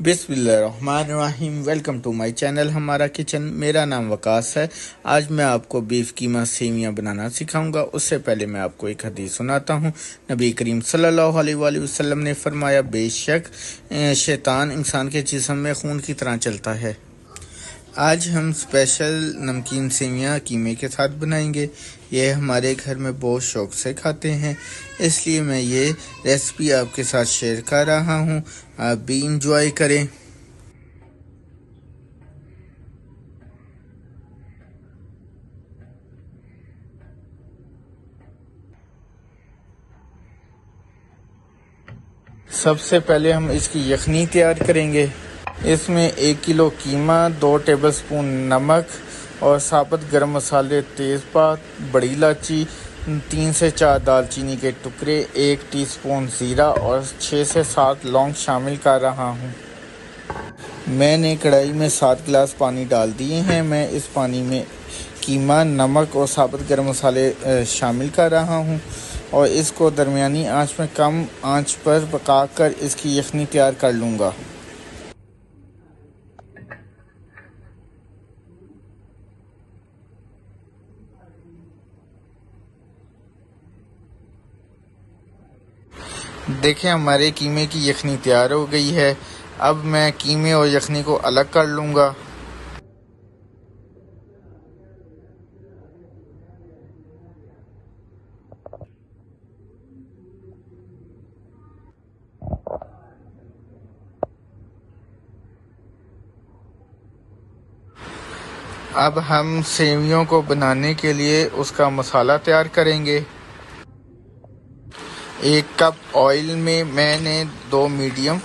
बिस्मिल्लाहिर्रहमानिर्रहीम। Welcome to my channel हमारा kitchen. मेरा नाम वकास है। आज मैं आपको बीफ कीमा सेवियां बनाना सिखाऊंगा। उससे पहले मैं आपको एक हदीस सुनाता हूँ। नबी करीम सल्लल्लाहु अलैहि वसल्लम ने फरमाया, बेशक शैतान इंसान के जिस्म में खून की तरह चलता है। आज हम स्पेशल नमकीन सेवियां कीमे के साथ बनाएंगे। ये हमारे घर में बहुत शौक से खाते हैं, इसलिए मैं ये रेसिपी आपके साथ शेयर कर रहा हूँ। आप भी इंजॉय करें। सबसे पहले हम इसकी यखनी तैयार करेंगे। इसमें 1 किलो कीमा, 2 टेबलस्पून नमक और साबुत गरम मसाले, तेज़पात, बड़ी इलायची, 3 से 4 दालचीनी के टुकड़े, 1 टीस्पून ज़ीरा और 6 से 7 लौंग शामिल कर रहा हूँ। मैंने कढ़ाई में 7 गिलास पानी डाल दिए हैं। मैं इस पानी में कीमा, नमक और साबुत गरम मसाले शामिल कर रहा हूँ और इसको दरमियानी आंच में कम आंच पर पकाकर इसकी यखनी तैयार कर लूँगा। देखें, हमारे कीमे की यखनी तैयार हो गई है। अब मैं कीमे और यखनी को अलग कर लूँगा। अब हम सेवियों को बनाने के लिए उसका मसाला तैयार करेंगे। 1 कप ऑयल में मैंने 2 मीडियम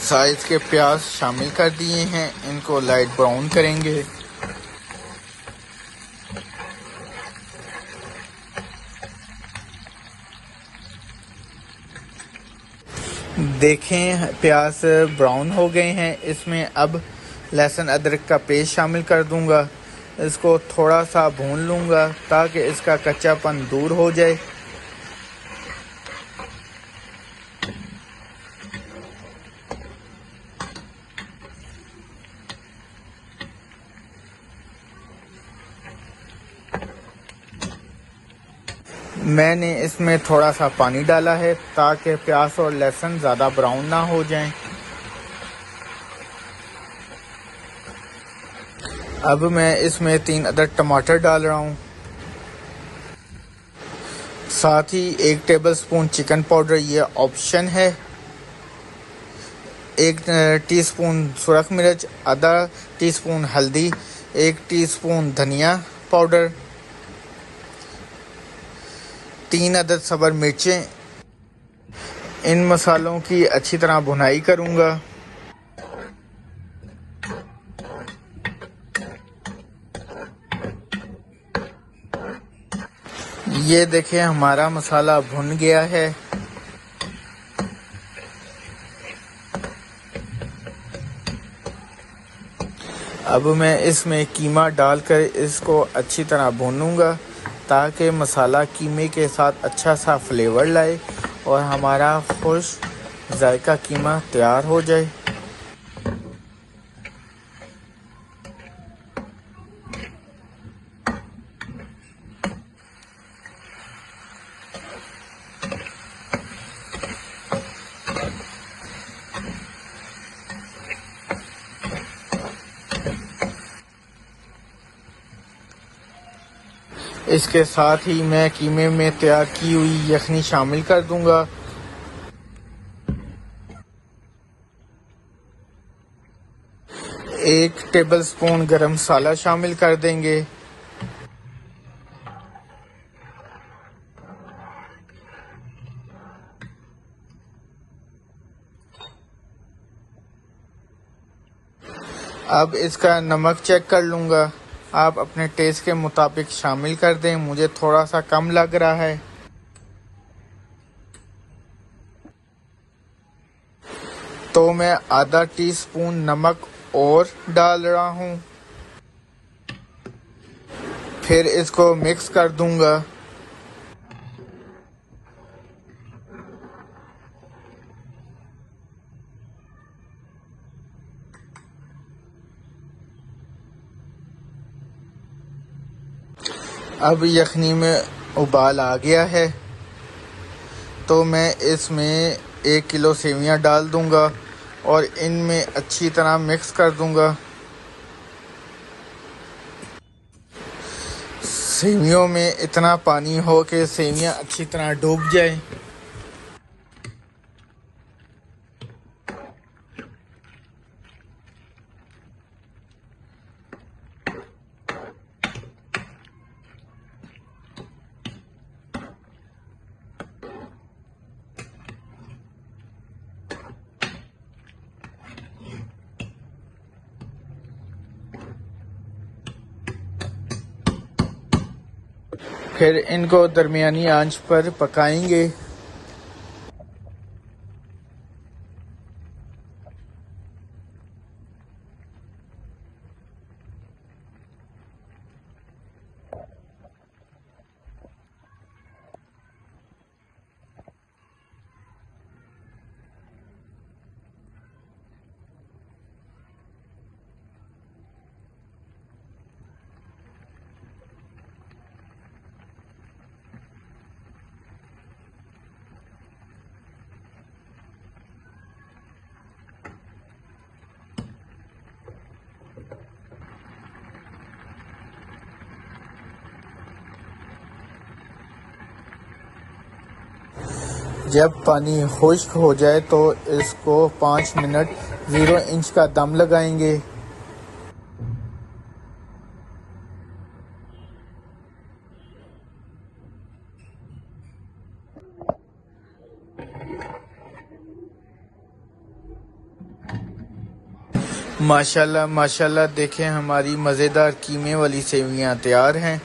साइज़ के प्याज शामिल कर दिए हैं। इनको लाइट ब्राउन करेंगे। देखें, प्याज ब्राउन हो गए हैं। इसमें अब लहसुन अदरक का पेस्ट शामिल कर दूंगा। इसको थोड़ा सा भून लूँगा ताकि इसका कच्चापन दूर हो जाए। मैंने इसमें थोड़ा सा पानी डाला है ताकि प्याज और लहसुन ज़्यादा ब्राउन ना हो जाएं। अब मैं इसमें 3 अदद टमाटर डाल रहा हूँ। साथ ही 1 टेबलस्पून चिकन पाउडर, ये ऑप्शन है। 1 टीस्पून सुरख मिर्च, आधा टीस्पून हल्दी, 1 टीस्पून धनिया पाउडर, 3 अदद सब्ज़ मिर्चें। इन मसालों की अच्छी तरह भुनाई करूँगा। ये देखिए, हमारा मसाला भुन गया है। अब मैं इसमें कीमा डालकर इसको अच्छी तरह भूनूंगा ताकि मसाला कीमे के साथ अच्छा सा फ्लेवर लाए और हमारा खुश जायका कीमा तैयार हो जाए। इसके साथ ही मैं कीमे में तैयार की हुई यखनी शामिल कर दूंगा। एक टेबलस्पून गरम मसाला शामिल कर देंगे। अब इसका नमक चेक कर लूँगा। आप अपने टेस्ट के मुताबिक शामिल कर दें। मुझे थोड़ा सा कम लग रहा है। तो मैं आधा टीस्पून नमक और डाल रहा हूँ। फिर इसको मिक्स कर दूँगा। अब यखनी में उबाल आ गया है तो मैं इसमें 1 किलो सेवियां डाल दूंगा और इनमें अच्छी तरह मिक्स कर दूंगा। सेवियों में इतना पानी हो कि सेवियां अच्छी तरह डूब जाए। फिर इनको दरमियानी आंच पर पकाएंगे। जब पानी खुश्क हो जाए तो इसको 5 मिनट 0 इंच का दम लगाएंगे। माशाल्लाह माशाल्लाह, देखें हमारी मज़ेदार कीमे वाली सेवियां तैयार हैं।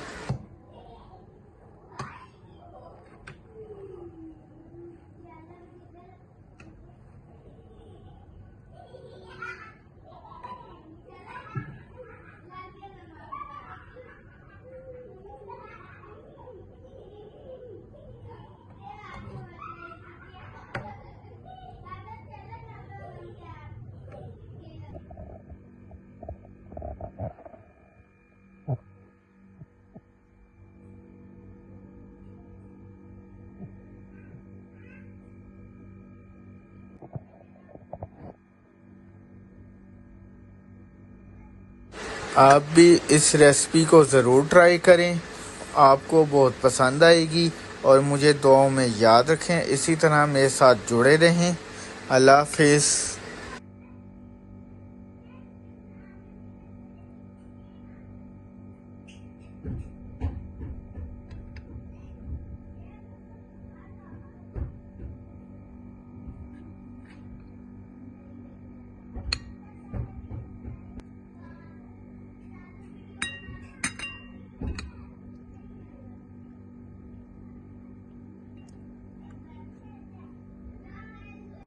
आप भी इस रेसिपी को ज़रूर ट्राई करें, आपको बहुत पसंद आएगी और मुझे दुआओं में याद रखें। इसी तरह मेरे साथ जुड़े रहें। अल्लाह हाफ़िज़।